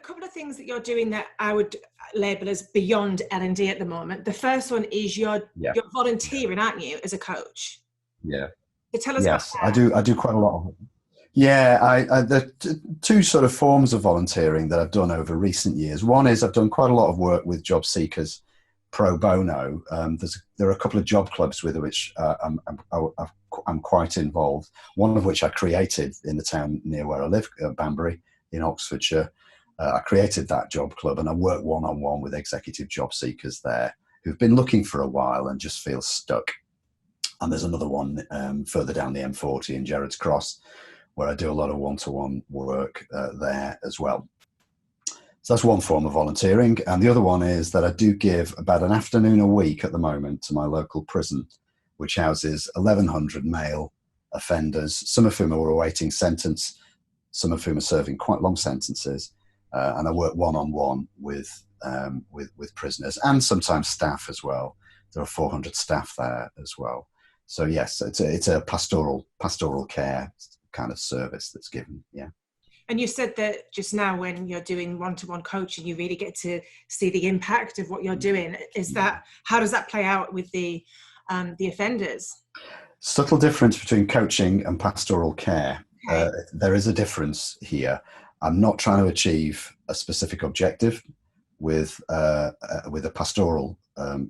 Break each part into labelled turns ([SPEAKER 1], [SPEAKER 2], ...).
[SPEAKER 1] couple of things that you're doing that I would label as beyond L&D at the moment. The first one is you're volunteering, aren't you, as a coach?
[SPEAKER 2] Yeah.
[SPEAKER 1] So tell us
[SPEAKER 2] Yes,
[SPEAKER 1] about that.
[SPEAKER 2] I do quite a lot of it. Yeah, the two sort of forms of volunteering that I've done over recent years. One is I've done quite a lot of work with job seekers pro bono. There are a couple of job clubs with which I'm quite involved. One of which I created in the town near where I live, Banbury in Oxfordshire. I created that job club, and I work one-on-one with executive job seekers there who've been looking for a while and just feel stuck. And there's another one further down the M40 in Gerrards Cross, where I do a lot of one-to-one work there as well. So that's one form of volunteering. And the other one is that I do give about an afternoon a week at the moment to my local prison, which houses 1,100 male offenders, some of whom are awaiting sentence, some of whom are serving quite long sentences. And I work one-on-one with prisoners and sometimes staff as well. There are 400 staff there as well. So yes, it's a pastoral care kind of service that's given. Yeah.
[SPEAKER 1] And you said that just now, when you're doing one-to-one coaching, you really get to see the impact of what you're doing. How does that play out with the offenders?
[SPEAKER 2] Subtle difference between coaching and pastoral care. Okay. There is a difference here. I'm not trying to achieve a specific objective with a pastoral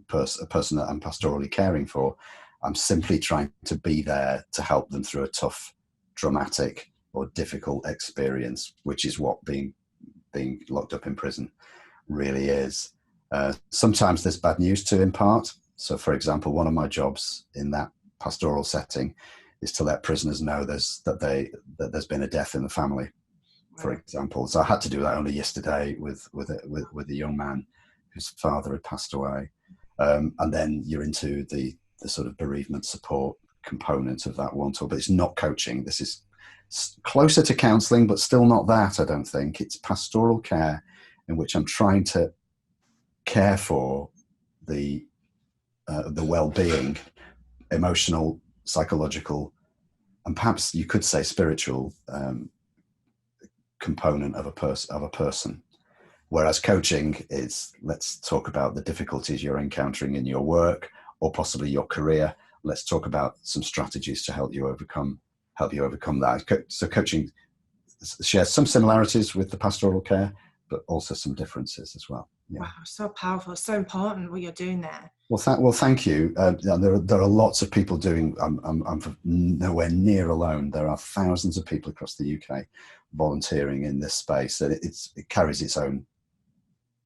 [SPEAKER 2] person that I'm pastorally caring for. I'm simply trying to be there to help them through a tough, dramatic, or difficult experience, which is what being locked up in prison really is. Sometimes there's bad news to impart. So, for example, one of my jobs in that pastoral setting is to let prisoners know that there's been a death in the family, for example. So I had to do that only yesterday with a young man whose father had passed away. And then you're into the sort of bereavement support component of that one-to-one, but it's not coaching. This is closer to counselling, but still not that, I don't think. It's pastoral care in which I'm trying to care for the well-being, emotional, psychological, and perhaps you could say spiritual component of a person. Whereas coaching is, let's talk about the difficulties you're encountering in your work or possibly your career. Let's talk about some strategies to help you overcome that. So coaching shares some similarities with the pastoral care, but also some differences as well. Yeah.
[SPEAKER 1] Wow, so powerful, so important what you're doing there.
[SPEAKER 2] Well, thank you. There are lots of people doing. I'm nowhere near alone. There are thousands of people across the UK volunteering in this space, and it carries its own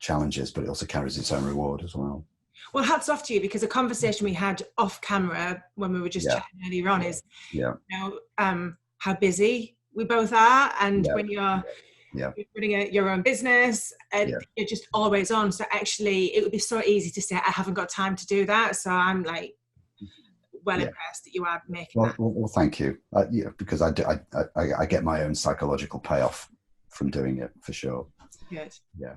[SPEAKER 2] challenges, but it also carries its own reward as well.
[SPEAKER 1] Well, hats off to you, because a conversation we had off camera when we were just chatting earlier on is, how busy we both are, and when you're running your own business, and you're just always on. So actually, it would be so easy to say, I haven't got time to do that. So I'm like, impressed that you are making that.
[SPEAKER 2] Well, thank you. Because I get my own psychological payoff from doing it, for sure.
[SPEAKER 1] Good.
[SPEAKER 2] Yeah.